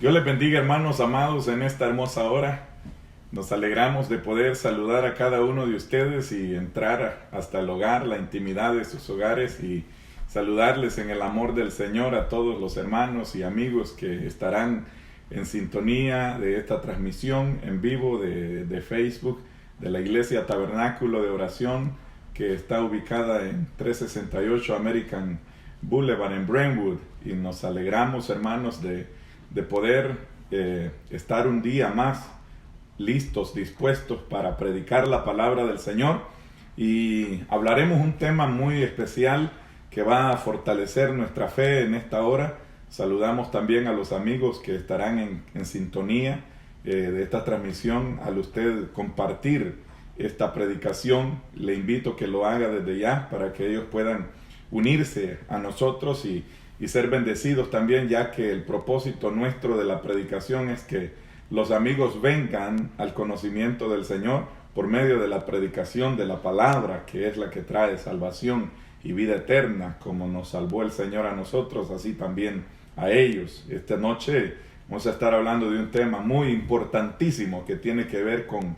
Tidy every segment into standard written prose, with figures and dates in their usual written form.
Dios les bendiga, hermanos amados, en esta hermosa hora. Nos alegramos de poder saludar a cada uno de ustedes y entrar hasta el hogar, la intimidad de sus hogares, y saludarles en el amor del Señor a todos los hermanos y amigos que estarán en sintonía de esta transmisión en vivo de Facebook de la Iglesia Tabernáculo de Oración, que está ubicada en 368 American Boulevard en Brentwood. Y nos alegramos, hermanos, de poder estar un día más listos, dispuestos para predicar la palabra del Señor. Y hablaremos un tema muy especial que va a fortalecer nuestra fe en esta hora. Saludamos también a los amigos que estarán en sintonía de esta transmisión. Al usted compartir esta predicación, le invito a que lo haga desde ya para que ellos puedan unirse a nosotros y ser bendecidos también, ya que el propósito nuestro de la predicación es que los amigos vengan al conocimiento del Señor por medio de la predicación de la palabra, que es la que trae salvación y vida eterna. Como nos salvó el Señor a nosotros, así también a ellos. Esta noche vamos a estar hablando de un tema muy importantísimo que tiene que ver con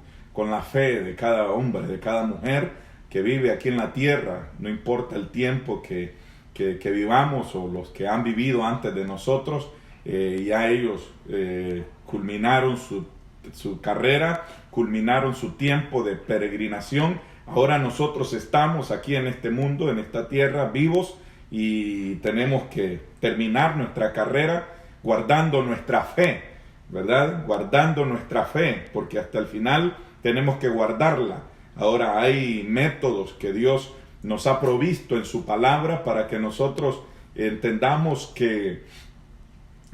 la fe de cada hombre, de cada mujer que vive aquí en la tierra. No importa el tiempo que vivamos o los que han vivido antes de nosotros, ya ellos culminaron su carrera, culminaron su tiempo de peregrinación. Ahora nosotros estamos aquí en este mundo, en esta tierra, vivos, y tenemos que terminar nuestra carrera guardando nuestra fe, ¿verdad? Guardando nuestra fe, porque hasta el final tenemos que guardarla. Ahora hay métodos que Dios nos ha provisto en su palabra para que nosotros entendamos que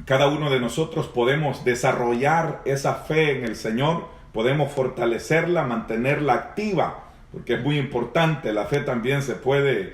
cada uno de nosotros podemos desarrollar esa fe en el Señor, podemos fortalecerla, mantenerla activa, porque es muy importante. La fe también se puede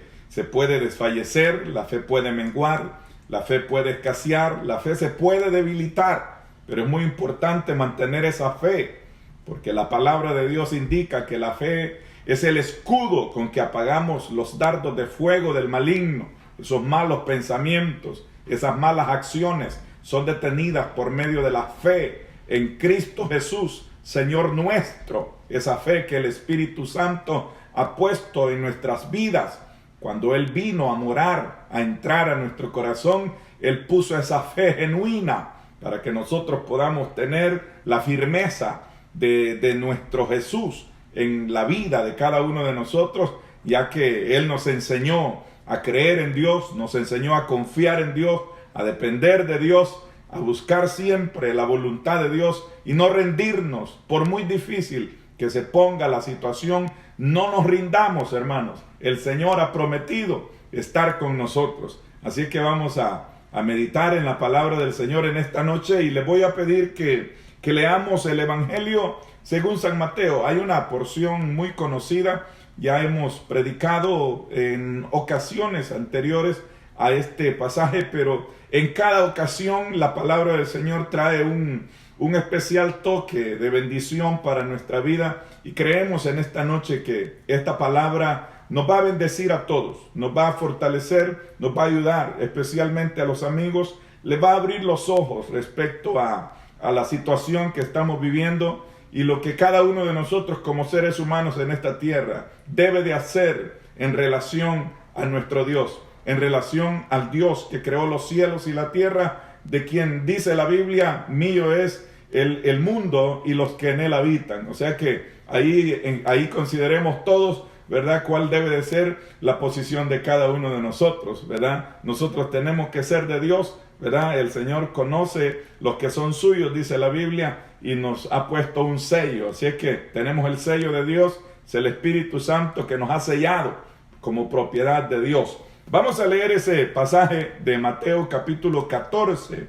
desfallecer, la fe puede menguar, la fe puede escasear, la fe se puede debilitar, pero es muy importante mantener esa fe, porque la palabra de Dios indica que la fe es el escudo con que apagamos los dardos de fuego del maligno. Esos malos pensamientos, esas malas acciones son detenidas por medio de la fe en Cristo Jesús, Señor nuestro. Esa fe que el Espíritu Santo ha puesto en nuestras vidas. Cuando Él vino a morar, a entrar a nuestro corazón, Él puso esa fe genuina para que nosotros podamos tener la firmeza de nuestro Jesús en la vida de cada uno de nosotros, ya que Él nos enseñó a creer en Dios, nos enseñó a confiar en Dios, a depender de Dios, a buscar siempre la voluntad de Dios y no rendirnos. Por muy difícil que se ponga la situación, no nos rindamos, hermanos. El Señor ha prometido estar con nosotros. Así que vamos a meditar en la palabra del Señor en esta noche, y les voy a pedir que leamos el Evangelio según San Mateo. Hay una porción muy conocida, ya hemos predicado en ocasiones anteriores a este pasaje, pero en cada ocasión la palabra del Señor trae un especial toque de bendición para nuestra vida, y creemos en esta noche que esta palabra nos va a bendecir a todos, nos va a fortalecer, nos va a ayudar, especialmente a los amigos, les va a abrir los ojos respecto a la situación que estamos viviendo y lo que cada uno de nosotros como seres humanos en esta tierra debe de hacer en relación a nuestro Dios, en relación al Dios que creó los cielos y la tierra, de quien dice la Biblia: mío es el mundo y los que en él habitan. O sea que ahí consideremos todos, ¿verdad?, cuál debe de ser la posición de cada uno de nosotros, ¿verdad? Nosotros tenemos que ser de Dios, ¿verdad? El Señor conoce los que son suyos, dice la Biblia, y nos ha puesto un sello. Así es que tenemos el sello de Dios, es el Espíritu Santo que nos ha sellado como propiedad de Dios. Vamos a leer ese pasaje de Mateo capítulo 14.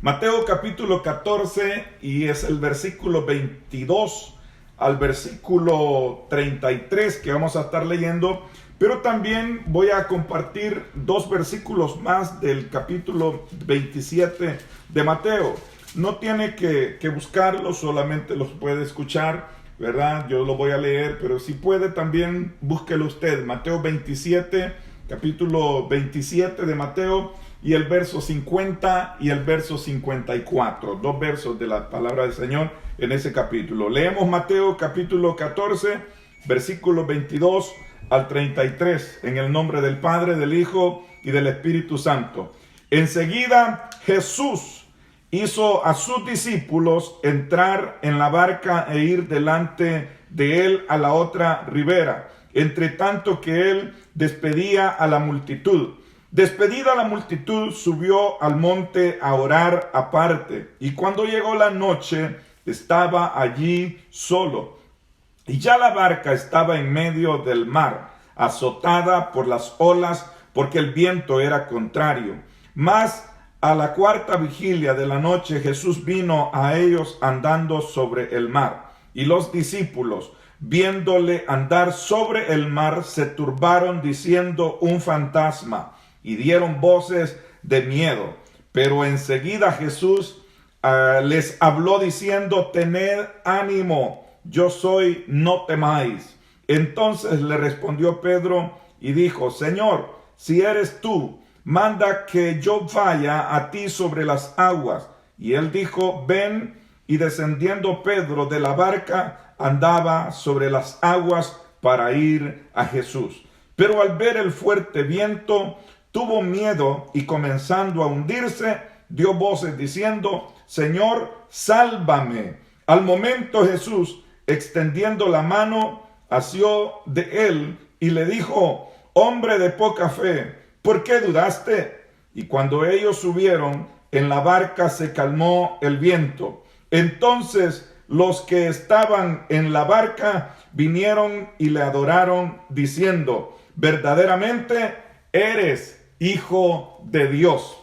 Mateo capítulo 14, y es el versículo 22 al versículo 33 que vamos a estar leyendo, pero también voy a compartir dos versículos más del capítulo 27 de Mateo. No tiene que buscarlos, solamente los puede escuchar, ¿verdad? Yo lo voy a leer, pero si puede también búsquelo usted. Mateo 27, capítulo 27 de Mateo, y el verso 50 y el verso 54. 2 versos de la palabra del Señor en ese capítulo. Leemos Mateo capítulo 14, versículos 22 al 33, en el nombre del Padre, del Hijo y del Espíritu Santo. Enseguida Jesús hizo a sus discípulos entrar en la barca e ir delante de él a la otra ribera, entre tanto que él despedía a la multitud. Despedida la multitud, subió al monte a orar aparte, y cuando llegó la noche, estaba allí solo. Y ya la barca estaba en medio del mar, azotada por las olas, porque el viento era contrario. Mas a la cuarta vigilia de la noche, Jesús vino a ellos andando sobre el mar. Y los discípulos, viéndole andar sobre el mar, se turbaron diciendo: un fantasma, y dieron voces de miedo. Pero enseguida Jesús les habló diciendo: tened ánimo, yo soy, no temáis. Entonces le respondió Pedro y dijo: Señor, si eres tú, manda que yo vaya a ti sobre las aguas. Y él dijo: ven. Y descendiendo Pedro de la barca, andaba sobre las aguas para ir a Jesús. Pero al ver el fuerte viento, tuvo miedo, y comenzando a hundirse, dio voces diciendo: Señor, sálvame. Al momento Jesús, extendiendo la mano, asió de él y le dijo: hombre de poca fe, ¿por qué dudaste? Y cuando ellos subieron, en la barca se calmó el viento. Entonces los que estaban en la barca vinieron y le adoraron, diciendo: verdaderamente eres Hijo de Dios.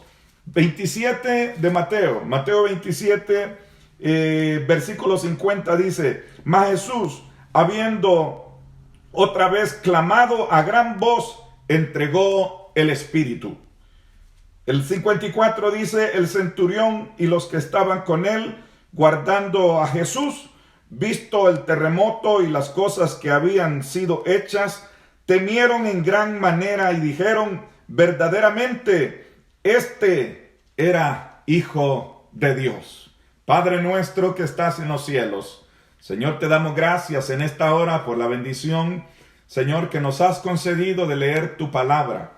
27 de Mateo 27, versículo 50 dice: mas Jesús, habiendo otra vez clamado a gran voz, entregó el Espíritu. El 54 dice: el centurión y los que estaban con él, guardando a Jesús, visto el terremoto y las cosas que habían sido hechas, temieron en gran manera y dijeron: verdaderamente este era Hijo de Dios. Padre nuestro que estás en los cielos, Señor, te damos gracias en esta hora por la bendición, Señor, que nos has concedido de leer tu palabra.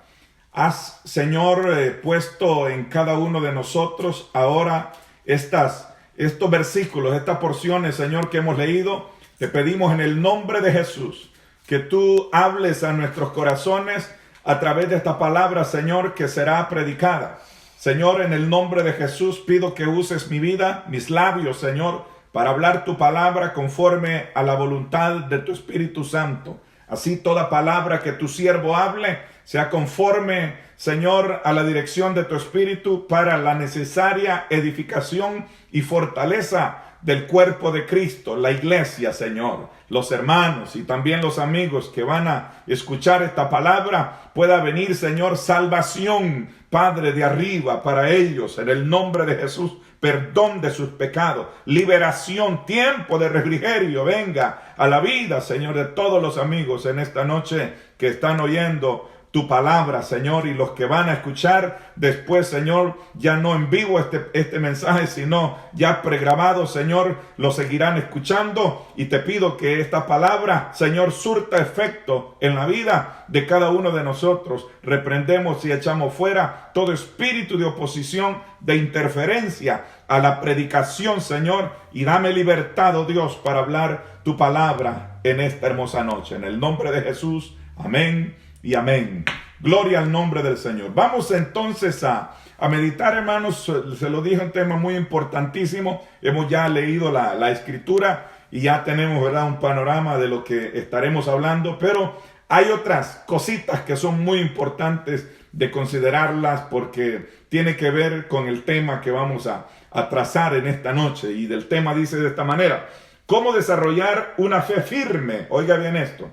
Has, Señor, puesto en cada uno de nosotros ahora estos versículos, estas porciones, Señor, que hemos leído. Te pedimos en el nombre de Jesús que tú hables a nuestros corazones a través de esta palabra, Señor, que será predicada. Señor, en el nombre de Jesús pido que uses mi vida, mis labios, Señor, para hablar tu palabra conforme a la voluntad de tu Espíritu Santo. Así toda palabra que tu siervo hable sea conforme, Señor, a la dirección de tu Espíritu para la necesaria edificación y fortaleza del cuerpo de Cristo, la iglesia, Señor. Los hermanos y también los amigos que van a escuchar esta palabra, pueda venir, Señor, salvación, Padre, de arriba para ellos, en el nombre de Jesús. Perdón de sus pecados, liberación, tiempo de refrigerio, venga a la vida, Señor, de todos los amigos en esta noche que están oyendo tu palabra, Señor, y los que van a escuchar después, Señor, ya no en vivo este mensaje, sino ya pregrabado, Señor, lo seguirán escuchando, y te pido que esta palabra, Señor, surta efecto en la vida de cada uno de nosotros. Reprendemos y echamos fuera todo espíritu de oposición, de interferencia a la predicación, Señor, y dame libertad, oh Dios, para hablar tu palabra en esta hermosa noche. En el nombre de Jesús, amén y amén. Gloria al nombre del Señor. Vamos entonces a meditar, hermanos. Se lo dije, un tema muy importantísimo. Hemos ya leído la escritura y ya tenemos, ¿verdad?, un panorama de lo que estaremos hablando, pero hay otras cositas que son muy importantes de considerarlas porque tiene que ver con el tema que vamos a trazar en esta noche. Y del tema dice de esta manera: ¿cómo desarrollar una fe firme? Oiga bien esto.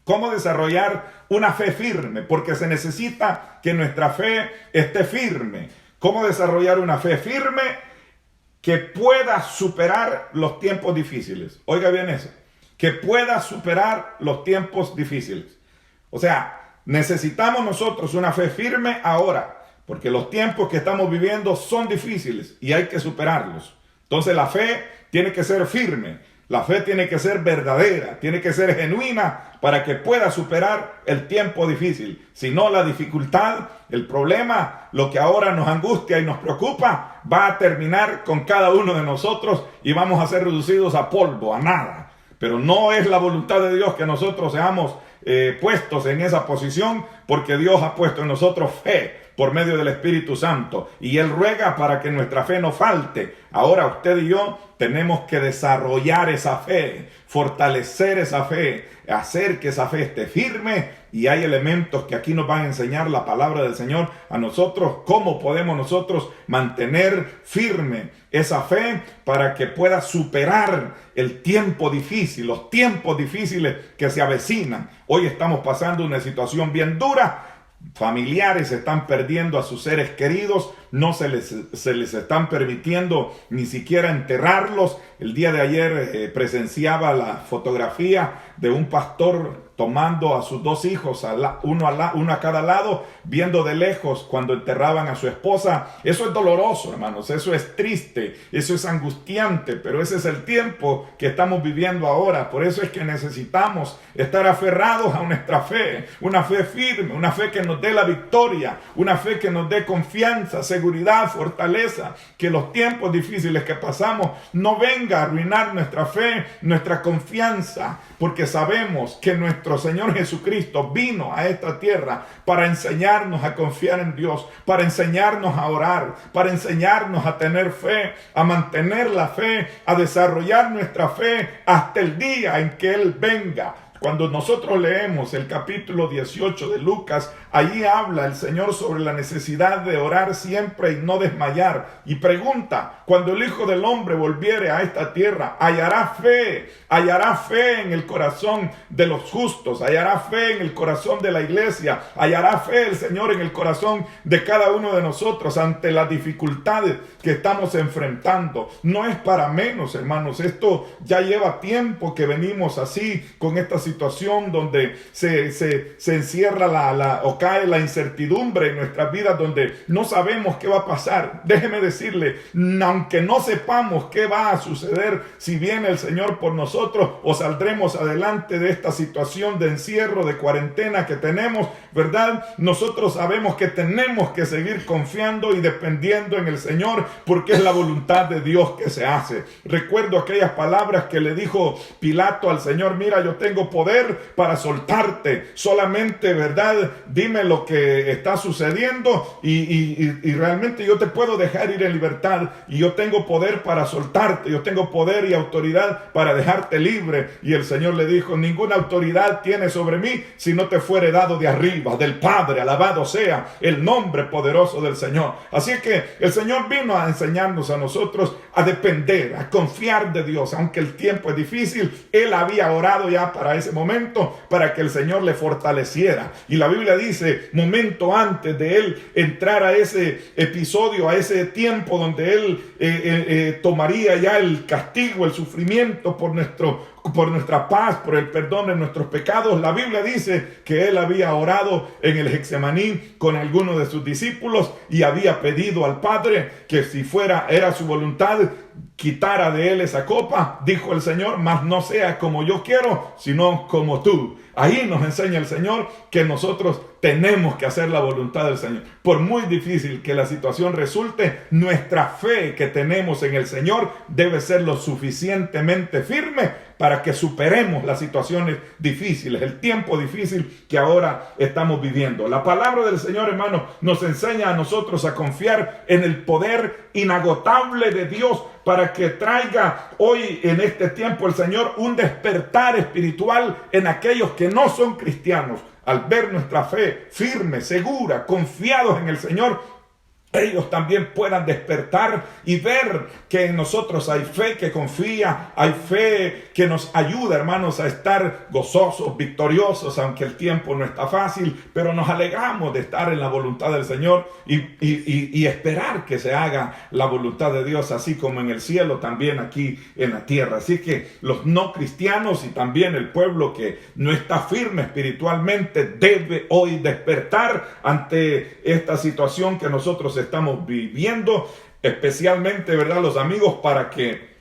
¿Cómo desarrollar una fe firme? Porque se necesita que nuestra fe esté firme. ¿Cómo desarrollar una fe firme que pueda superar los tiempos difíciles? Oiga bien eso. Que pueda superar los tiempos difíciles. O sea, necesitamos nosotros una fe firme ahora, porque los tiempos que estamos viviendo son difíciles y hay que superarlos. Entonces la fe tiene que ser firme, la fe tiene que ser verdadera, tiene que ser genuina para que pueda superar el tiempo difícil. Si no, la dificultad, el problema, lo que ahora nos angustia y nos preocupa, va a terminar con cada uno de nosotros y vamos a ser reducidos a polvo, a nada. Pero no es la voluntad de Dios que nosotros seamos puestos en esa posición, porque Dios ha puesto en nosotros fe por medio del Espíritu Santo, y Él ruega para que nuestra fe no falte. Ahora usted y yo tenemos que desarrollar esa fe, fortalecer esa fe, hacer que esa fe esté firme, y hay elementos que aquí nos van a enseñar la palabra del Señor a nosotros, cómo podemos nosotros mantener firme esa fe para que pueda superar el tiempo difícil, los tiempos difíciles que se avecinan. Hoy estamos pasando una situación bien dura. Familiares están perdiendo a sus seres queridos, no se les están permitiendo ni siquiera enterrarlos. El día de ayer presenciaba la fotografía de un pastor tomando a sus dos hijos, uno a cada lado, viendo de lejos cuando enterraban a su esposa. Eso es doloroso, hermanos, eso es triste, eso es angustiante, pero ese es el tiempo que estamos viviendo ahora. Por eso es que necesitamos estar aferrados a nuestra fe, una fe firme, una fe que nos dé la victoria, una fe que nos dé confianza, seguridad, fortaleza, que los tiempos difíciles que pasamos no venga a arruinar nuestra fe, nuestra confianza, porque sabemos que nuestro Señor Jesucristo vino a esta tierra para enseñarnos a confiar en Dios, para enseñarnos a orar, para enseñarnos a tener fe, a mantener la fe, a desarrollar nuestra fe hasta el día en que Él venga. Cuando nosotros leemos el capítulo 18 de Lucas, allí habla el Señor sobre la necesidad de orar siempre y no desmayar. Y pregunta, cuando el Hijo del Hombre volviere a esta tierra, hallará fe en el corazón de los justos, hallará fe en el corazón de la iglesia, hallará fe el Señor en el corazón de cada uno de nosotros ante las dificultades que estamos enfrentando. No es para menos, hermanos, esto ya lleva tiempo que venimos así, con esta situación donde se encierra o cae la incertidumbre en nuestras vidas, donde no sabemos qué va a pasar. Déjeme decirle, aunque no sepamos qué va a suceder, si viene el Señor por nosotros o saldremos adelante de esta situación de encierro, de cuarentena que tenemos, ¿verdad? Nosotros sabemos que tenemos que seguir confiando y dependiendo en el Señor, porque es la voluntad de Dios que se hace. Recuerdo aquellas palabras que le dijo Pilato al Señor: mira, yo tengo poder para soltarte, solamente, ¿verdad? Dime lo que está sucediendo y realmente yo te puedo dejar ir en libertad, y yo tengo poder para soltarte, yo tengo poder y autoridad para dejarte libre. Y el Señor le dijo: ninguna autoridad tienes sobre mí si no te fuere dado de arriba, del Padre. Alabado sea el nombre poderoso del Señor. Así que el Señor vino a enseñarnos a nosotros a depender, a confiar de Dios, aunque el tiempo es difícil. Él había orado ya para ese momento, para que el Señor le fortaleciera. Y la Biblia dice, momento antes de él entrar a ese episodio, a ese tiempo donde él tomaría ya el castigo, el sufrimiento por nuestra paz, por el perdón de nuestros pecados, la Biblia dice que él había orado en el Getsemaní con algunos de sus discípulos y había pedido al Padre que, si era su voluntad, quitara de él esa copa. Dijo el Señor: mas no sea como yo quiero, sino como tú. Ahí nos enseña el Señor que nosotros tenemos que hacer la voluntad del Señor. Por muy difícil que la situación resulte, nuestra fe que tenemos en el Señor debe ser lo suficientemente firme para que superemos las situaciones difíciles, el tiempo difícil que ahora estamos viviendo. La palabra del Señor, hermano, nos enseña a nosotros a confiar en el poder inagotable de Dios para que traiga hoy, en este tiempo, el Señor un despertar espiritual en aquellos que no son cristianos. Al ver nuestra fe firme, segura, confiados en el Señor, ellos también puedan despertar y ver que en nosotros hay fe que confía, hay fe que nos ayuda, hermanos, a estar gozosos, victoriosos, aunque el tiempo no está fácil, pero nos alegramos de estar en la voluntad del Señor y esperar que se haga la voluntad de Dios, así como en el cielo, también aquí en la tierra. Así que los no cristianos y también el pueblo que no está firme espiritualmente debe hoy despertar ante esta situación que nosotros estamos viviendo, especialmente, ¿verdad?, los amigos, para que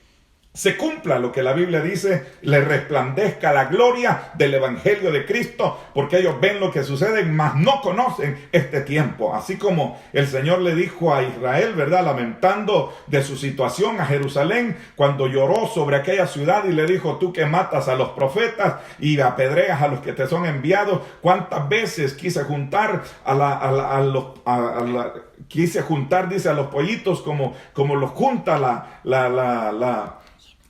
se cumpla lo que la Biblia dice, le resplandezca la gloria del Evangelio de Cristo, porque ellos ven lo que sucede, mas no conocen este tiempo. Así como el Señor le dijo a Israel, ¿verdad?, lamentando de su situación a Jerusalén, cuando lloró sobre aquella ciudad y le dijo: tú que matas a los profetas y apedreas a los que te son enviados, ¿cuántas veces quise juntar quise juntar, dice, a los pollitos como los junta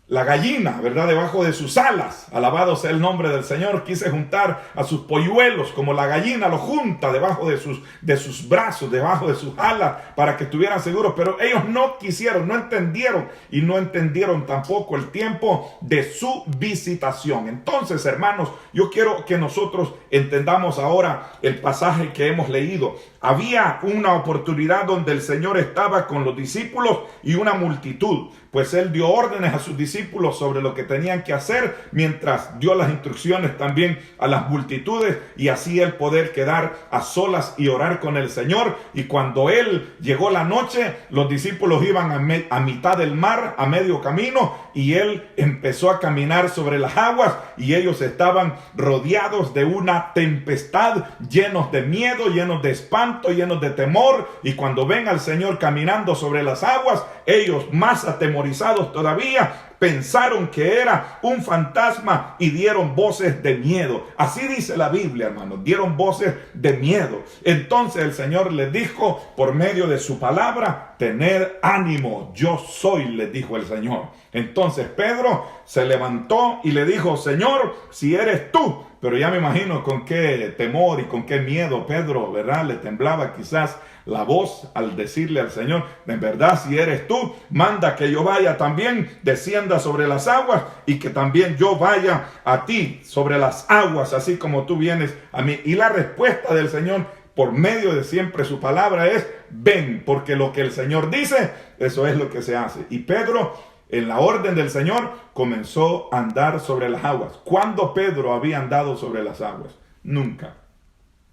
la gallina, ¿verdad?, debajo de sus alas? Alabado sea el nombre del Señor. Quise juntar a sus polluelos como la gallina lo junta debajo de sus brazos, debajo de sus alas, para que estuvieran seguros. Pero ellos no quisieron, no entendieron, y no entendieron tampoco el tiempo de su visitación. Entonces, hermanos, yo quiero que nosotros entendamos ahora el pasaje que hemos leído. Había una oportunidad donde el Señor estaba con los discípulos y una multitud, pues Él dio órdenes a sus discípulos sobre lo que tenían que hacer, mientras dio las instrucciones también a las multitudes, y así Él poder quedar a solas y orar con el Señor. Y cuando Él llegó la noche, los discípulos iban a mitad del mar, a medio camino, y Él empezó a caminar sobre las aguas, y ellos estaban rodeados de una tempestad, llenos de miedo, llenos de espanto, llenos de temor. Y cuando ven al Señor caminando sobre las aguas, ellos, más atemorizados todavía, pensaron que era un fantasma y dieron voces de miedo. Así dice la Biblia, hermanos, dieron voces de miedo. Entonces el Señor les dijo por medio de su palabra: tened ánimo, yo soy, les dijo el Señor. Entonces Pedro se levantó y le dijo: Señor, si eres tú. Pero ya me imagino con qué temor y con qué miedo Pedro, ¿verdad?, le temblaba quizás la voz al decirle al Señor: en verdad, si eres tú, manda que yo vaya también, descienda sobre las aguas, y que también yo vaya a ti sobre las aguas, así como tú vienes a mí. Y la respuesta del Señor, por medio de siempre su palabra, es: ven, porque lo que el Señor dice, eso es lo que se hace. Y Pedro, en la orden del Señor, comenzó a andar sobre las aguas. ¿Cuándo Pedro había andado sobre las aguas? Nunca.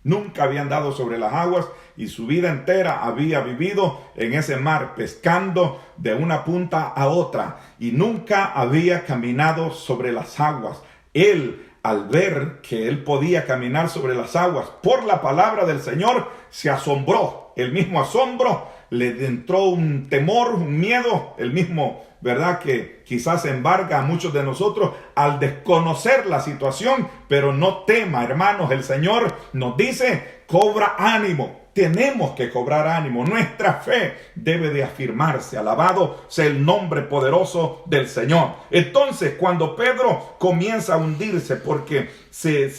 Nunca había andado sobre las aguas, y su vida entera había vivido en ese mar, pescando de una punta a otra, y nunca había caminado sobre las aguas. Él, al ver que él podía caminar sobre las aguas por la palabra del Señor, se asombró. El mismo asombro le entró un temor, un miedo, el mismo, ¿verdad?, que quizás embarga a muchos de nosotros al desconocer la situación. Pero no tema, hermanos, el Señor nos dice: cobra ánimo. Tenemos que cobrar ánimo. Nuestra fe debe de afirmarse. Alabado sea el nombre poderoso del Señor. Entonces, cuando Pedro comienza a hundirse porque se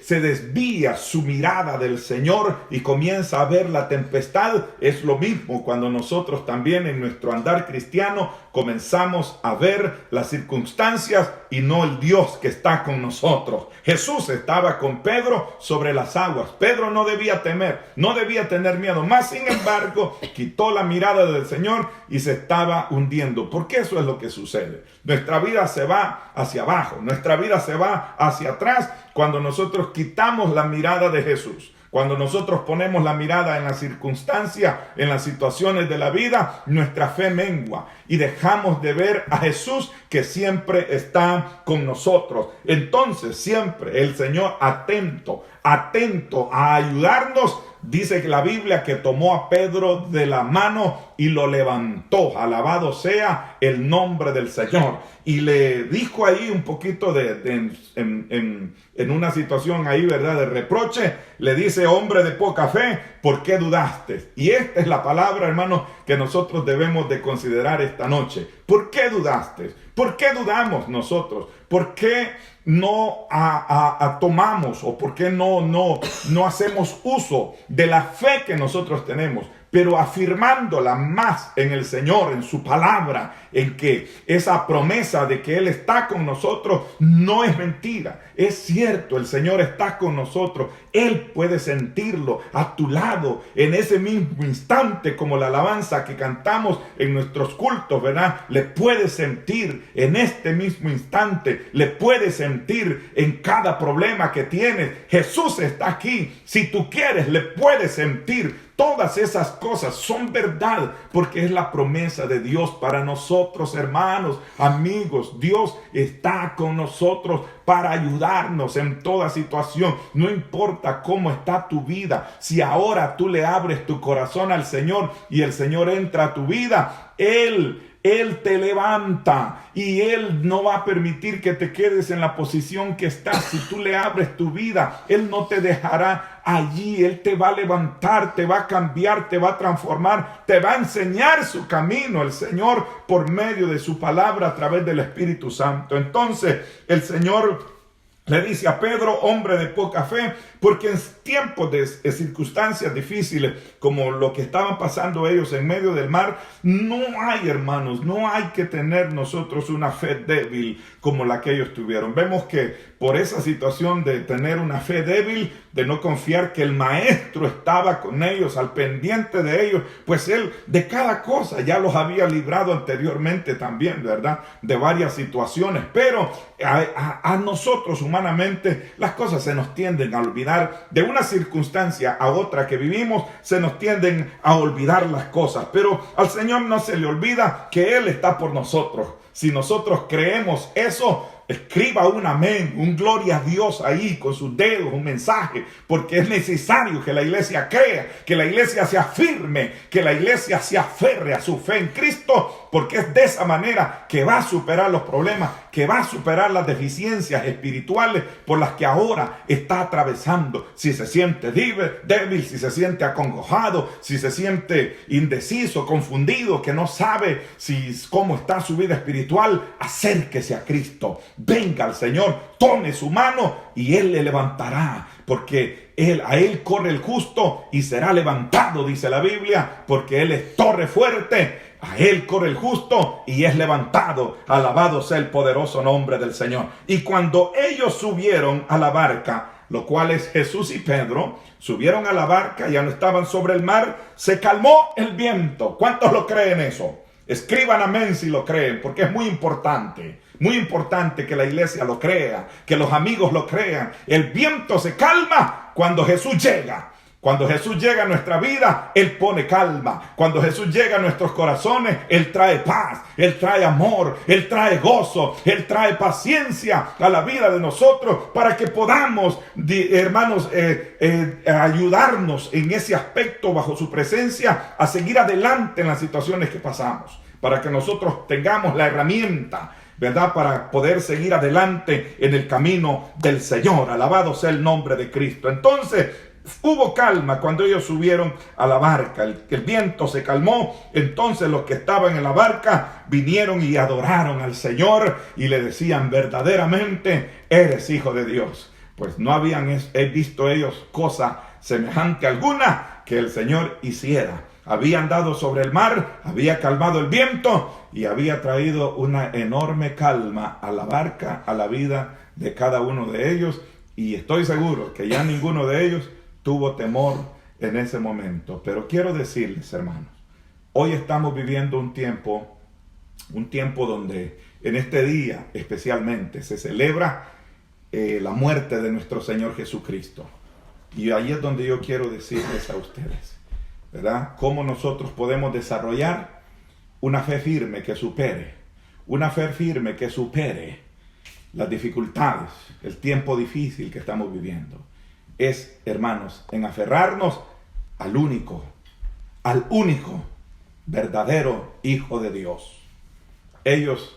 desvía su mirada del Señor y comienza a ver la tempestad, es lo mismo cuando nosotros también en nuestro andar cristiano comenzamos a ver las circunstancias y no el Dios que está con nosotros. Jesús estaba con Pedro sobre las aguas. Pedro no debía temer, no debía tener miedo. Más sin embargo, quitó la mirada del Señor y se estaba hundiendo. Porque eso es lo que sucede. Nuestra vida se va hacia abajo, nuestra vida se va hacia atrás cuando nosotros quitamos la mirada de Jesús. Cuando nosotros ponemos la mirada en la circunstancia, en las situaciones de la vida, nuestra fe mengua y dejamos de ver a Jesús, que siempre está con nosotros. Entonces, siempre el Señor atento a ayudarnos. Dice que la Biblia que tomó a Pedro de la mano y lo levantó. Alabado sea el nombre del Señor. Y le dijo ahí un poquito en una situación ahí, ¿verdad?, de reproche. Le dice: hombre de poca fe, ¿por qué dudaste? Y esta es la palabra, hermanos, que nosotros debemos de considerar esta noche. ¿Por qué dudaste? ¿Por qué dudamos nosotros? ¿Por qué no tomamos o por qué no hacemos uso de la fe que nosotros tenemos? pero afirmándola más en el Señor, en su palabra, en que esa promesa de que Él está con nosotros no es mentira. Es cierto, el Señor está con nosotros. Él puede sentirlo a tu lado en ese mismo instante, como la alabanza que cantamos en nuestros cultos, ¿verdad? Le puede sentir en este mismo instante, le puede sentir en cada problema que tienes. Jesús está aquí. Si tú quieres, le puedes sentir. Todas esas cosas son verdad, porque es la promesa de Dios para nosotros, hermanos, amigos. Dios está con nosotros para ayudarnos en toda situación. No importa cómo está tu vida, si ahora tú le abres tu corazón al Señor y el Señor entra a tu vida, Él te levanta y Él no va a permitir que te quedes en la posición que estás. Si tú le abres tu vida, Él no te dejará allí. Él te va a levantar, te va a cambiar, te va a transformar, te va a enseñar su camino, el Señor, por medio de su palabra a través del Espíritu Santo. Entonces el Señor le dice a Pedro, hombre de poca fe, porque en tiempos de circunstancias difíciles como lo que estaban pasando ellos en medio del mar, no hay, hermanos, no hay que tener nosotros una fe débil como la que ellos tuvieron. Vemos que por esa situación de tener una fe débil, de no confiar que el maestro estaba con ellos, al pendiente de ellos, pues él de cada cosa ya los había librado anteriormente también, ¿verdad? De varias situaciones, pero a nosotros humanamente las cosas se nos tienden a olvidar. De una circunstancia a otra que vivimos, se nos tienden a olvidar las cosas, pero al Señor no se le olvida que Él está por nosotros. Si nosotros creemos eso, escriba un amén, un gloria a Dios ahí con sus dedos, un mensaje, porque es necesario que la iglesia crea, que la iglesia se afirme, que la iglesia se aferre a su fe en Cristo, porque es de esa manera que va a superar los problemas, que va a superar las deficiencias espirituales por las que ahora está atravesando. Si se siente débil, si se siente acongojado, si se siente indeciso, confundido, que no sabe cómo está su vida espiritual, acérquese a Cristo. Venga al Señor, tome su mano y Él le levantará, porque a Él corre el justo y será levantado, dice la Biblia, porque Él es torre fuerte. A Él corre el justo y es levantado. Alabado sea el poderoso nombre del Señor. Y cuando ellos subieron a la barca, lo cual es Jesús y Pedro, subieron a la barca, ya no estaban sobre el mar, se calmó el viento. ¿Cuántos lo creen eso? Escriban amén si lo creen, porque es muy importante que la iglesia lo crea, que los amigos lo crean. El viento se calma cuando Jesús llega. Cuando Jesús llega a nuestra vida, Él pone calma. Cuando Jesús llega a nuestros corazones, Él trae paz, Él trae amor, Él trae gozo, Él trae paciencia a la vida de nosotros para que podamos, hermanos, ayudarnos en ese aspecto bajo su presencia a seguir adelante en las situaciones que pasamos. Para que nosotros tengamos la herramienta, ¿verdad? Para poder seguir adelante en el camino del Señor. Alabado sea el nombre de Cristo. Entonces, hubo calma cuando ellos subieron a la barca. El viento se calmó. Entonces los que estaban en la barca vinieron y adoraron al Señor y le decían, verdaderamente eres hijo de Dios. Pues no habían visto ellos cosa semejante alguna que el Señor hiciera. Había andado sobre el mar, había calmado el viento y había traído una enorme calma a la barca, a la vida de cada uno de ellos. Y estoy seguro que ya ninguno de ellos tuvo temor en ese momento. Pero quiero decirles, hermanos, hoy estamos viviendo un tiempo donde en este día especialmente se celebra la muerte de nuestro Señor Jesucristo. Y ahí es donde yo quiero decirles a ustedes, ¿verdad? Cómo nosotros podemos desarrollar una fe firme que supere las dificultades, el tiempo difícil que estamos viviendo. Es, hermanos, en aferrarnos al único verdadero Hijo de Dios. Ellos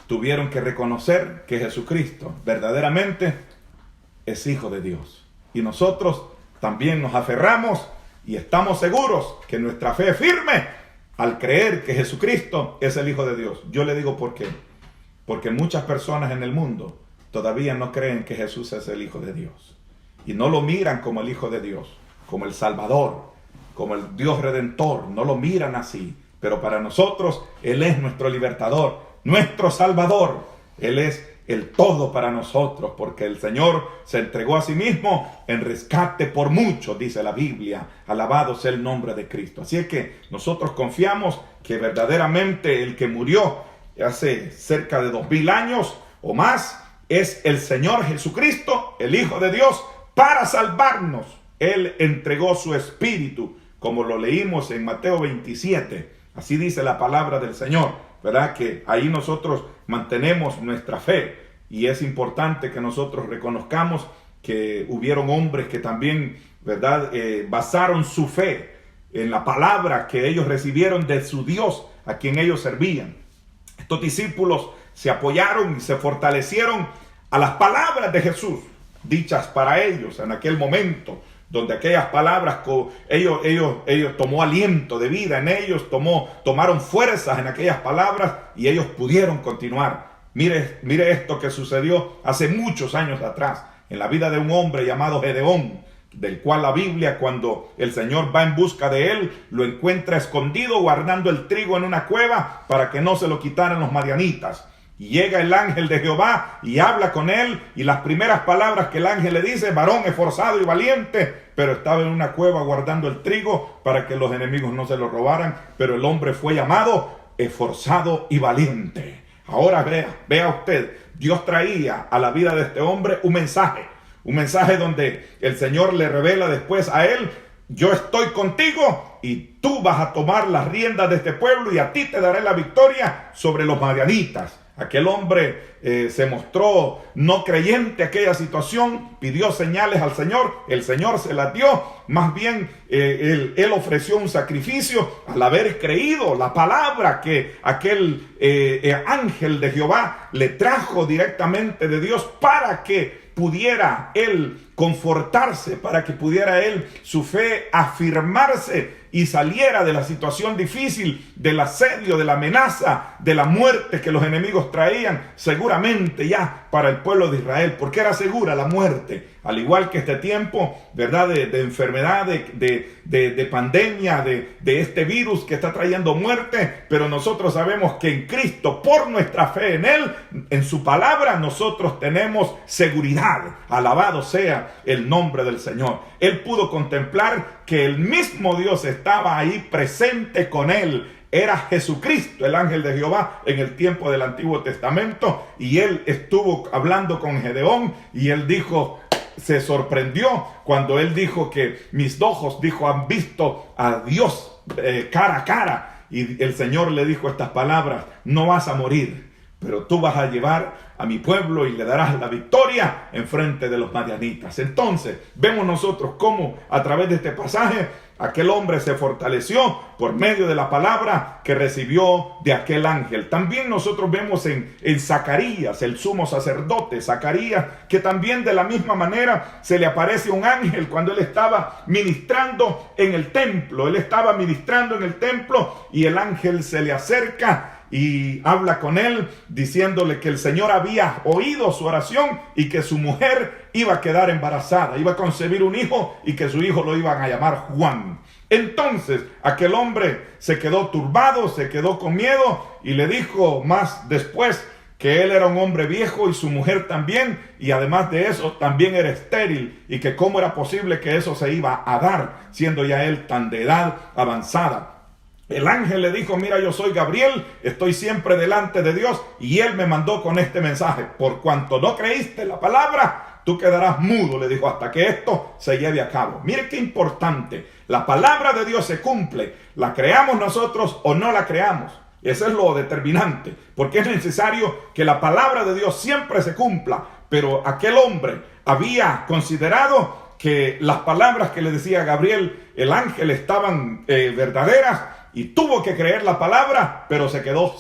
tuvieron que reconocer que Jesucristo verdaderamente es Hijo de Dios. Y nosotros también nos aferramos y estamos seguros que nuestra fe es firme al creer que Jesucristo es el Hijo de Dios. Yo le digo por qué. Porque muchas personas en el mundo todavía no creen que Jesús es el Hijo de Dios. Y no lo miran como el Hijo de Dios, como el Salvador, como el Dios redentor, no lo miran así. Pero para nosotros, Él es nuestro libertador, nuestro salvador. Él es el todo para nosotros, porque el Señor se entregó a sí mismo en rescate por muchos, dice la Biblia. Alabado sea el nombre de Cristo. Así es que nosotros confiamos que verdaderamente el que murió hace cerca de 2000 años o más es el Señor Jesucristo, el Hijo de Dios, para salvarnos. Él entregó su espíritu, como lo leímos en Mateo 27. Así dice la palabra del Señor, ¿verdad? Que ahí nosotros mantenemos nuestra fe, y es importante que nosotros reconozcamos que hubieron hombres que también, ¿verdad? Basaron su fe en la palabra que ellos recibieron de su Dios, a quien ellos servían. Estos discípulos se apoyaron y se fortalecieron a las palabras de Jesús, dichas para ellos en aquel momento, donde aquellas palabras, ellos tomó aliento de vida en ellos, tomaron fuerzas en aquellas palabras, y ellos pudieron continuar. Mire esto que sucedió hace muchos años atrás, en la vida de un hombre llamado Gedeón, del cual la Biblia, cuando el Señor va en busca de él, lo encuentra escondido guardando el trigo en una cueva para que no se lo quitaran los madianitas. Y llega el ángel de Jehová y habla con él, y las primeras palabras que el ángel le dice: varón esforzado y valiente, pero estaba en una cueva guardando el trigo para que los enemigos no se lo robaran. Pero el hombre fue llamado esforzado y valiente. Ahora vea usted, Dios traía a la vida de este hombre un mensaje donde el Señor le revela después a él: yo estoy contigo y tú vas a tomar las riendas de este pueblo, y a ti te daré la victoria sobre los madianitas. Aquel hombre se mostró no creyente a aquella situación, pidió señales al Señor, el Señor se las dio. Más bien él ofreció un sacrificio al haber creído la palabra que aquel ángel de Jehová le trajo directamente de Dios, para que pudiera él confortarse, para que pudiera él, su fe, afirmarse y saliera de la situación difícil, del asedio, de la amenaza, de la muerte que los enemigos traían seguramente ya para el pueblo de Israel, porque era segura la muerte, al igual que este tiempo, ¿verdad? De enfermedad, de pandemia, de este virus que está trayendo muerte. Pero nosotros sabemos que en Cristo, por nuestra fe en Él, en su palabra, nosotros tenemos seguridad. Alabado sea el nombre del Señor. Él pudo contemplar que el mismo Dios estaba ahí presente con él. Era Jesucristo, el ángel de Jehová, en el tiempo del Antiguo Testamento, y él estuvo hablando con Gedeón, y él dijo, se sorprendió cuando él dijo que mis ojos, dijo, han visto a Dios cara a cara, y el Señor le dijo estas palabras: no vas a morir, pero tú vas a llevar a mi pueblo y le darás la victoria en frente de los madianitas. Entonces vemos nosotros cómo a través de este pasaje aquel hombre se fortaleció por medio de la palabra que recibió de aquel ángel. También nosotros vemos en Zacarías, el sumo sacerdote Zacarías, que también de la misma manera se le aparece un ángel cuando él estaba ministrando en el templo. Él estaba ministrando en el templo y el ángel se le acerca y habla con él diciéndole que el Señor había oído su oración y que su mujer iba a quedar embarazada, iba a concebir un hijo, y que su hijo lo iban a llamar Juan. Entonces aquel hombre se quedó turbado, se quedó con miedo, y le dijo más después que él era un hombre viejo y su mujer también, y además de eso también era estéril, y que cómo era posible que eso se iba a dar siendo ya él tan de edad avanzada. El ángel le dijo: mira, yo soy Gabriel, estoy siempre delante de Dios, y él me mandó con este mensaje: por cuanto no creíste la palabra, tú quedarás mudo, le dijo, hasta que esto se lleve a cabo. Mire qué importante, la palabra de Dios se cumple, la creamos nosotros o no la creamos. Eso es lo determinante, porque es necesario que la palabra de Dios siempre se cumpla. Pero aquel hombre había considerado que las palabras que le decía Gabriel, el ángel, estaban verdaderas, y tuvo que creer la palabra, pero se quedó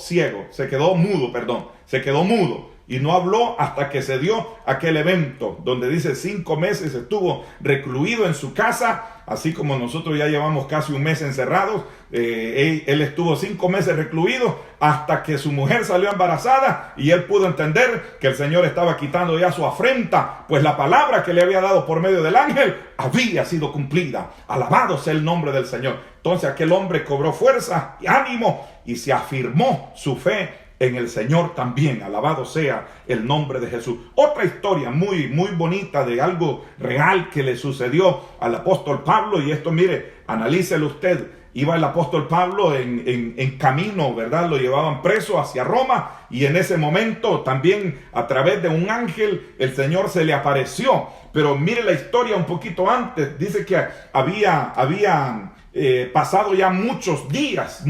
mudo. y no habló hasta que se dio aquel evento donde dice 5 meses estuvo recluido en su casa, así como nosotros ya llevamos casi un mes encerrados. Él estuvo 5 meses recluido hasta que su mujer salió embarazada y él pudo entender que el Señor estaba quitando ya su afrenta, pues la palabra que le había dado por medio del ángel había sido cumplida. Alabado sea el nombre del Señor. Entonces aquel hombre cobró fuerza y ánimo y se afirmó su fe en el Señor también. Alabado sea el nombre de Jesús. Otra historia muy bonita de algo real que le sucedió al apóstol Pablo, y esto, mire, analícelo usted. Iba el apóstol Pablo en camino, ¿verdad? Lo llevaban preso hacia Roma, y en ese momento también a través de un ángel el Señor se le apareció. Pero mire la historia un poquito antes. Dice que había pasado ya muchos días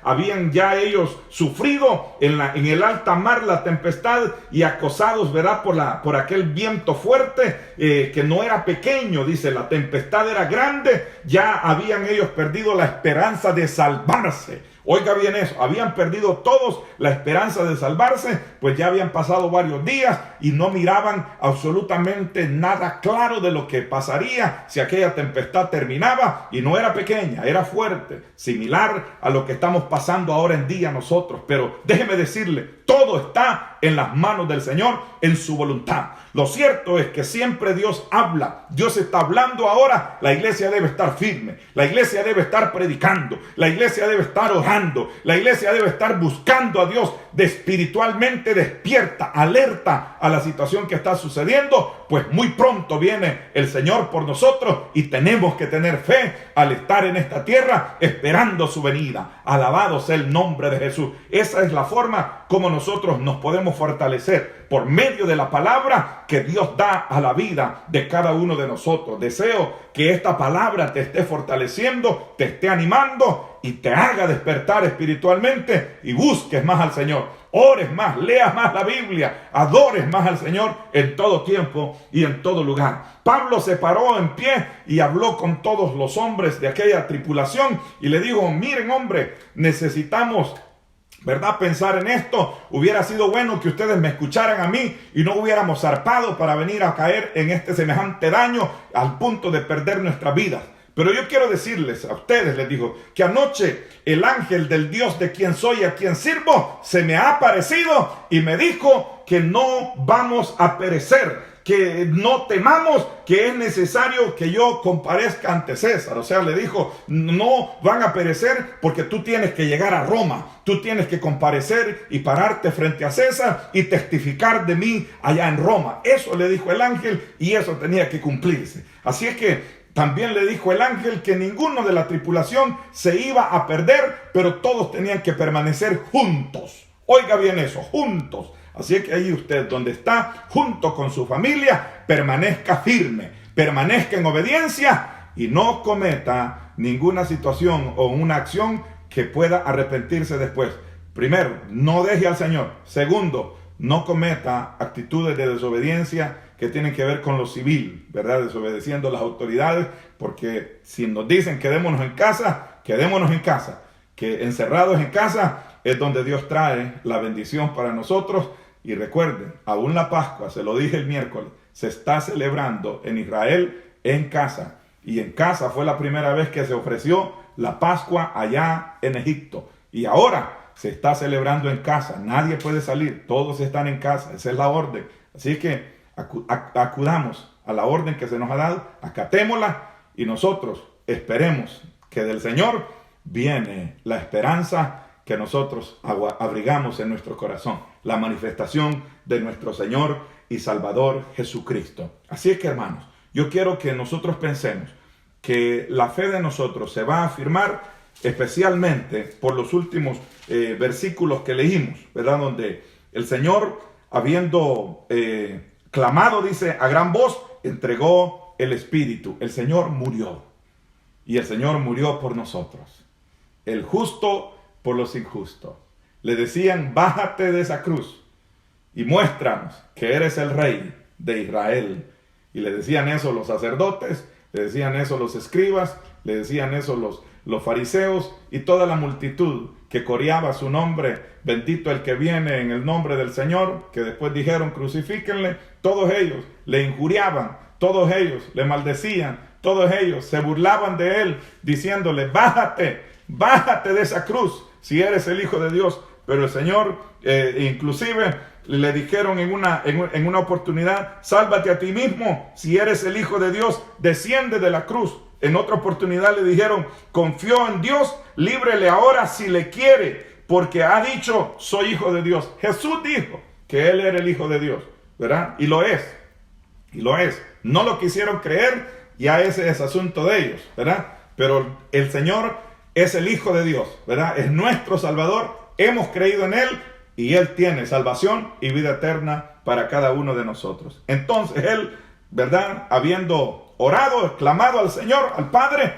habían ya ellos sufrido en el alta mar la tempestad y acosados, ¿verdad? Por aquel viento fuerte que no era pequeño, dice, la tempestad era grande, ya habían ellos perdido la esperanza de salvarse. Oiga bien eso, habían perdido todos la esperanza de salvarse, pues ya habían pasado varios días y no miraban absolutamente nada claro de lo que pasaría si aquella tempestad terminaba, y no era pequeña, era fuerte, similar a lo que estamos pasando ahora en día nosotros. Pero déjeme decirle, todo está en las manos del Señor, en su voluntad. Lo cierto es que siempre Dios habla. Dios está hablando ahora. La iglesia debe estar firme. La iglesia debe estar predicando. La iglesia debe estar orando. La iglesia debe estar buscando a Dios espiritualmente despierta, alerta a la situación que está sucediendo, pues muy pronto viene el Señor por nosotros y tenemos que tener fe al estar en esta tierra esperando su venida. Alabado sea el nombre de Jesús. Esa es la forma como nosotros nos podemos fortalecer, por medio de la palabra que Dios da a la vida de cada uno de nosotros. Deseo que esta palabra te esté fortaleciendo, te esté animando y te haga despertar espiritualmente y busques más al Señor. Ores más, leas más la Biblia, adores más al Señor en todo tiempo y en todo lugar. Pablo se paró en pie y habló con todos los hombres de aquella tripulación y le dijo: miren, hombre, necesitamos, ¿verdad?, pensar en esto. Hubiera sido bueno que ustedes me escucharan a mí y no hubiéramos zarpado para venir a caer en este semejante daño al punto de perder nuestras vidas. Pero yo quiero decirles a ustedes, les digo, que anoche el ángel del Dios de quien soy y a quien sirvo se me ha aparecido y me dijo que no vamos a perecer, que no temamos, que es necesario que yo comparezca ante César. O sea, le dijo, no van a perecer porque tú tienes que llegar a Roma, tú tienes que comparecer y pararte frente a César y testificar de mí allá en Roma. Eso le dijo el ángel y eso tenía que cumplirse. Así es que también le dijo el ángel que ninguno de la tripulación se iba a perder, pero todos tenían que permanecer juntos. Oiga bien eso, juntos. Así es que ahí usted, donde está, junto con su familia, permanezca firme, permanezca en obediencia y no cometa ninguna situación o una acción que pueda arrepentirse después. Primero, no deje al Señor. Segundo, no cometa actitudes de desobediencia que tienen que ver con lo civil, ¿verdad? Desobedeciendo a las autoridades, porque si nos dicen quedémonos en casa, quedémonos en casa. Que encerrados en casa es donde Dios trae la bendición para nosotros. Y recuerden, aún la Pascua, se lo dije el miércoles, se está celebrando en Israel en casa. Y en casa fue la primera vez que se ofreció la Pascua allá en Egipto. Y ahora se está celebrando en casa. Nadie puede salir, todos están en casa. Esa es la orden. Así que acudamos a la orden que se nos ha dado, acatémosla y nosotros esperemos que del Señor viene la esperanza que nosotros abrigamos en nuestro corazón, la manifestación de nuestro Señor y Salvador Jesucristo. Así es que, hermanos, yo quiero que nosotros pensemos que la fe de nosotros se va a afirmar especialmente por los últimos versículos que leímos, ¿verdad? Donde el Señor, habiendo clamado, dice, a gran voz, entregó el Espíritu. El Señor murió. Y el Señor murió por nosotros. El justo por los injustos. Le decían, bájate de esa cruz y muéstranos que eres el Rey de Israel. Y le decían eso los sacerdotes, le decían eso los escribas, le decían eso los fariseos y toda la multitud que coreaba su nombre, bendito el que viene en el nombre del Señor, que después dijeron crucifíquenle, todos ellos le injuriaban, todos ellos le maldecían, todos ellos se burlaban de él, diciéndole, bájate de esa cruz, si eres el Hijo de Dios. Pero el Señor, inclusive, le dijeron en una oportunidad, sálvate a ti mismo, si eres el Hijo de Dios, desciende de la cruz. En otra oportunidad le dijeron, confió en Dios, líbrele ahora si le quiere, porque ha dicho, soy Hijo de Dios. Jesús dijo que Él era el Hijo de Dios, ¿verdad? Y lo es. No lo quisieron creer, ya ese es asunto de ellos, ¿verdad? Pero el Señor es el Hijo de Dios, ¿verdad? Es nuestro Salvador, hemos creído en Él y Él tiene salvación y vida eterna para cada uno de nosotros. Entonces Él, ¿verdad? Habiendo orado, clamado al Señor, al Padre,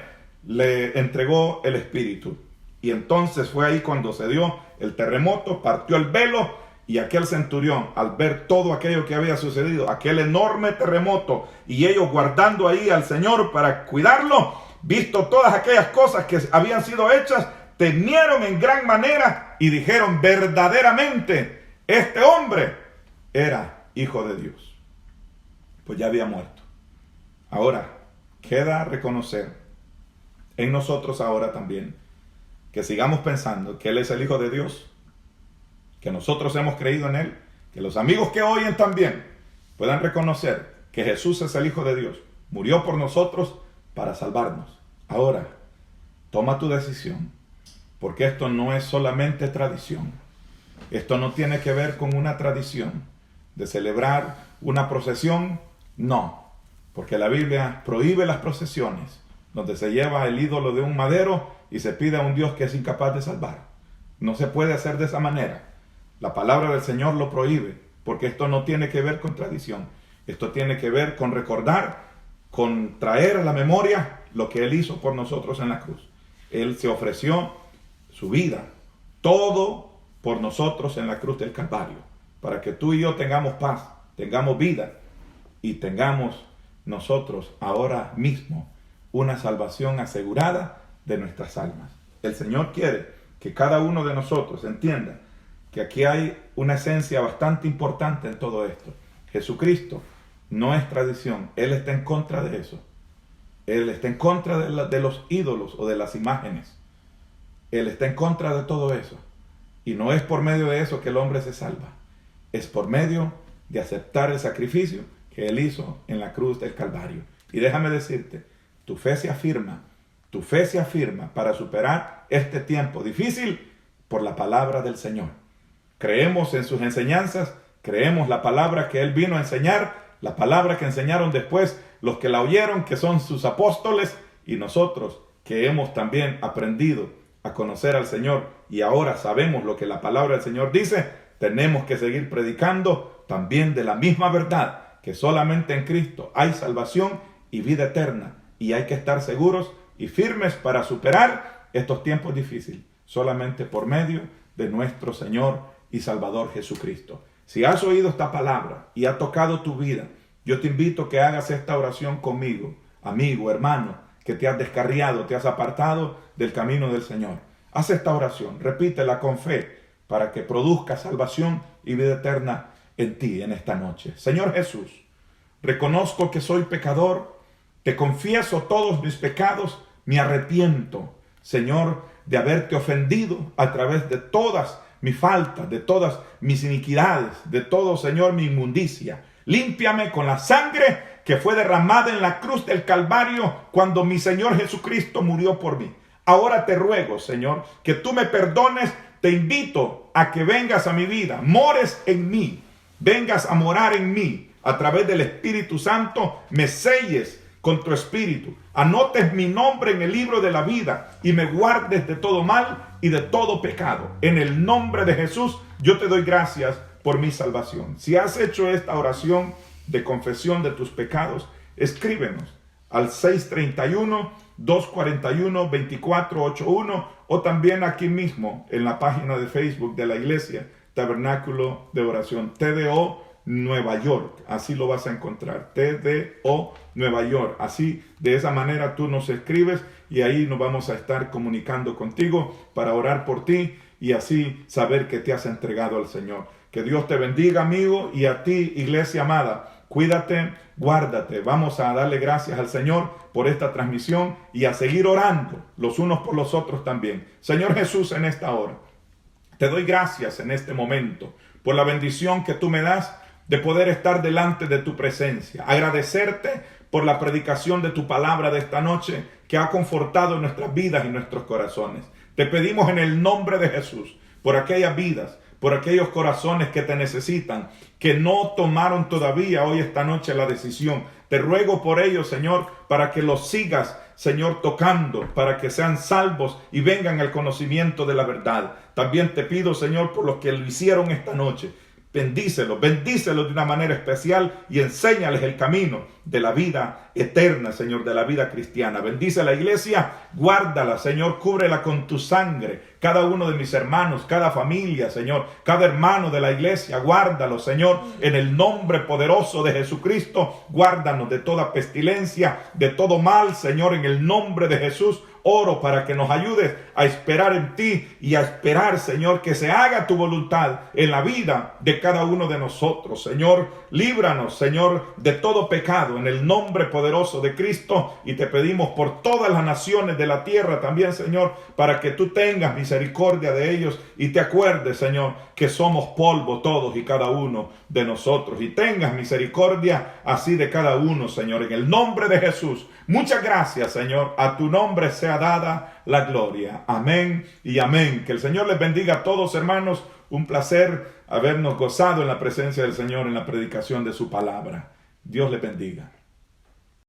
le entregó el Espíritu. Y entonces fue ahí cuando se dio el terremoto, partió el velo, y aquel centurión, al ver todo aquello que había sucedido, aquel enorme terremoto, y ellos guardando ahí al Señor para cuidarlo, visto todas aquellas cosas que habían sido hechas, temieron en gran manera y dijeron, verdaderamente, este hombre era Hijo de Dios. Pues ya había muerto. Ahora, queda reconocer en nosotros ahora también que sigamos pensando que Él es el Hijo de Dios, que nosotros hemos creído en Él, que los amigos que oyen también puedan reconocer que Jesús es el Hijo de Dios, murió por nosotros para salvarnos. Ahora, toma tu decisión, porque esto no es solamente tradición. Esto no tiene que ver con una tradición de celebrar una procesión, no. Porque la Biblia prohíbe las procesiones, donde se lleva el ídolo de un madero y se pide a un Dios que es incapaz de salvar. No se puede hacer de esa manera. La palabra del Señor lo prohíbe, porque esto no tiene que ver con tradición. Esto tiene que ver con recordar, con traer a la memoria lo que Él hizo por nosotros en la cruz. Él se ofreció su vida, todo por nosotros en la cruz del Calvario, para que tú y yo tengamos paz, tengamos vida y tengamos nosotros ahora mismo una salvación asegurada de nuestras almas. El Señor quiere que cada uno de nosotros entienda que aquí hay una esencia bastante importante en todo esto. Jesucristo no es tradición, Él está en contra de eso. Él está en contra de los ídolos o de las imágenes. Él está en contra de todo eso. Y no es por medio de eso que el hombre se salva. Es por medio de aceptar el sacrificio que Él hizo en la cruz del Calvario. Y déjame decirte, tu fe se afirma para superar este tiempo difícil por la palabra del Señor. Creemos en sus enseñanzas, creemos la palabra que Él vino a enseñar, la palabra que enseñaron después los que la oyeron, que son sus apóstoles, y nosotros que hemos también aprendido a conocer al Señor y ahora sabemos lo que la palabra del Señor dice, tenemos que seguir predicando también de la misma verdad, que solamente en Cristo hay salvación y vida eterna, y hay que estar seguros y firmes para superar estos tiempos difíciles, solamente por medio de nuestro Señor y Salvador Jesucristo. Si has oído esta palabra y ha tocado tu vida, yo te invito a que hagas esta oración conmigo, amigo, hermano, que te has descarriado, te has apartado del camino del Señor. Haz esta oración, repítela con fe, para que produzca salvación y vida eterna en ti en esta noche. Señor Jesús, reconozco que soy pecador, te confieso todos mis pecados, me arrepiento, Señor, de haberte ofendido a través de todas mis faltas, de todas mis iniquidades, de todo, Señor, mi inmundicia. Límpiame con la sangre que fue derramada en la cruz del Calvario cuando mi Señor Jesucristo murió por mí. Ahora te ruego, Señor, que tú me perdones. Te invito a que vengas a mi vida, mores en mí, vengas a morar en mí, a través del Espíritu Santo, me selles con tu Espíritu, anotes mi nombre en el libro de la vida y me guardes de todo mal y de todo pecado. En el nombre de Jesús, yo te doy gracias por mi salvación. Si has hecho esta oración de confesión de tus pecados, escríbenos al 631-241-2481 o también aquí mismo en la página de Facebook de la Iglesia Tabernáculo de Oración, TDO Nueva York. Así lo vas a encontrar. TDO Nueva York. Así, de esa manera tú nos escribes y ahí nos vamos a estar comunicando contigo para orar por ti y así saber que te has entregado al Señor. Que Dios te bendiga, amigo, y a ti, iglesia amada. Cuídate, guárdate. Vamos a darle gracias al Señor por esta transmisión y a seguir orando los unos por los otros también. Señor Jesús, en esta hora, te doy gracias en este momento por la bendición que tú me das de poder estar delante de tu presencia. Agradecerte por la predicación de tu palabra de esta noche que ha confortado nuestras vidas y nuestros corazones. Te pedimos en el nombre de Jesús por aquellas vidas, por aquellos corazones que te necesitan, que no tomaron todavía hoy esta noche la decisión. Te ruego por ellos, Señor, para que los sigas, Señor, tocando, para que sean salvos y vengan al conocimiento de la verdad. También te pido, Señor, por los que lo hicieron esta noche. Bendícelos de una manera especial y enséñales el camino de la vida eterna, Señor, de la vida cristiana. Bendice a la iglesia, guárdala, Señor, cúbrela con tu sangre. Cada uno de mis hermanos, cada familia, Señor, cada hermano de la iglesia, guárdalo, Señor, en el nombre poderoso de Jesucristo. Guárdanos de toda pestilencia, de todo mal, Señor, en el nombre de Jesús. Oro para que nos ayudes a esperar en ti y a esperar, Señor, que se haga tu voluntad en la vida de cada uno de nosotros. Señor, líbranos, Señor, de todo pecado en el nombre poderoso de Cristo, y te pedimos por todas las naciones de la tierra también, Señor, para que tú tengas misericordia de ellos y te acuerdes, Señor, que somos polvo todos y cada uno de nosotros, y tengas misericordia así de cada uno, Señor, en el nombre de Jesús. Muchas gracias, Señor. A tu nombre sea dada la gloria. Amén y amén. Que el Señor les bendiga a todos, hermanos. Un placer habernos gozado en la presencia del Señor en la predicación de su palabra. Dios les bendiga.